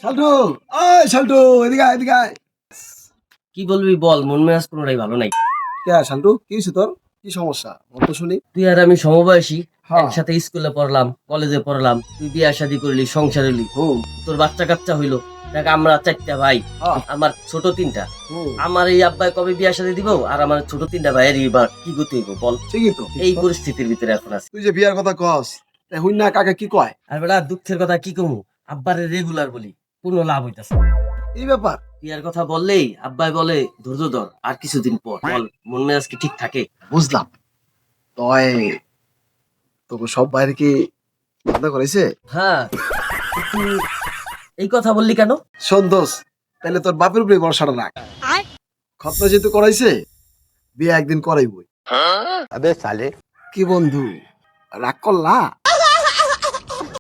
শাল্টু, ওই শাল্টু, এদিকে আয়, এদিকে আয়। কি বলবি বল, মন মেজাজ কোনোটাই ভালো নাই। কে শাল্টু, কি হয়েছে তোর? কি সমস্যা বল তো শুনি। তুই আর আমি সমবয়সী, হ্যাঁ। একসাথে স্কুলে পড়লাম, কলেজে পড়লাম, তুই বিয়া শাদী করলি, সংসার হলি, হুম। তোর বাচ্চা কাচ্চা হইলো। দেখ আমরা চারটা ভাই, হ্যাঁ। আমার ছোট তিনটা। হুম। আমার এই আব্বাই কবে বিয়া শাদী দিব, আর আমার ছোট তিনটা ভাইয়ের এবার কি গতি হইব বল। ঠিকই তো, ঠিক এই তো। পরিস্থিতির ভিতরে এখন আছে। তুই যে বিয়ার কথা কস, হুই না কাকে কি কয়? আর বেটা দুঃখের কথা কি কমু, আব্বারে রেগুলার বলি, কোনো লাভ হইতাছে না। এই ব্যাপার? বিয়ার কথা বললেই আব্বাই বলে ধৈর্য ধর, আর কিছুদিন পর বল। মন মেজাজ কি ঠিক থাকে? বুঝলাম। তয় তোকে সব বাইরে কি বাধা করেছে? হ্যাঁ, তুই এই কথা বললি কেন? শোন দোস্ত, তাহলে তোর বাপের উপরে ভরসাটা রাখ। খতনা যেহেতু করাইছে, বিয়ে একদিন করাইবই। अबे साले। কি বন্ধু, রাগ করলা?